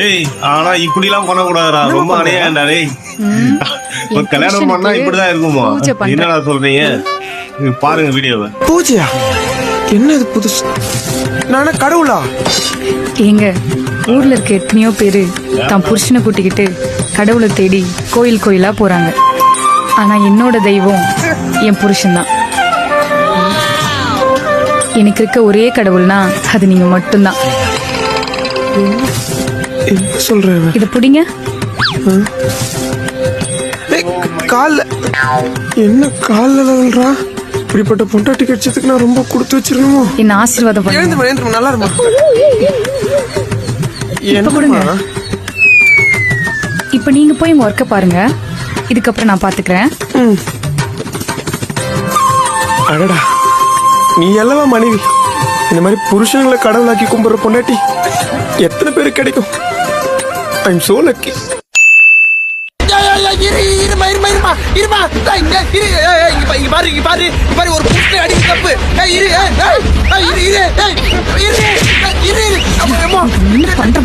ஏய் ஆனா இப்படி எல்லாம் பண்ணக்கூடாதுடா, ரொம்ப அநியாயம்டா டேய். ஒரு கல்யாணம் பண்ணா இப்படிதான் இருக்குமா? என்னடா சொல்றீங்க? பாருங்க வீடியோவை. பூஜையா? என்னது புதுசு? நானே கடவுளா? ஏங்க, ஊர்ல இருக்க எத்தனையோ பேரு தான் புருஷனை கூட்டிக்கிட்டு கடவுளை தேடி கோயில் கோயிலா போறாங்க. ஆனா என்னோட தெய்வம் என் புருஷன்தான். எனக்கு இருக்க ஒரே கடவுள்னா அது நீங்க மட்டும்தான். என்ன சொல்ற? இத புடிங்க. கால்ல என்ன கால்ல விழுறா? இப்படிப்பட்ட பொண்டாட்டி கிடைச்சதுக்கு நான் ரொம்ப கொடுத்து வச்சிருக்கணுமோ? என்ன ஆசீர்வாதம் பண்ணுங்க. எழுந்துமா நல்லா இருமா. இப்ப கொடுங்க. இப்ப நீங்க போய் உங்க ஒர்க்க பாருங்க, இதுக்கப்புறம் நான் பாத்துக்கிறேன். அடடா, நீ எல்லவா மனைவி? இந்த மாதிரி புருஷங்களை கடவுளாக்கி கும்பிடுற பொண்டாட்டி எத்தனை பேருக்கு கிடைக்கும்? I am so lucky. ஒரு புட்டை அடிக்க தப்பு. என்ன பண்ற?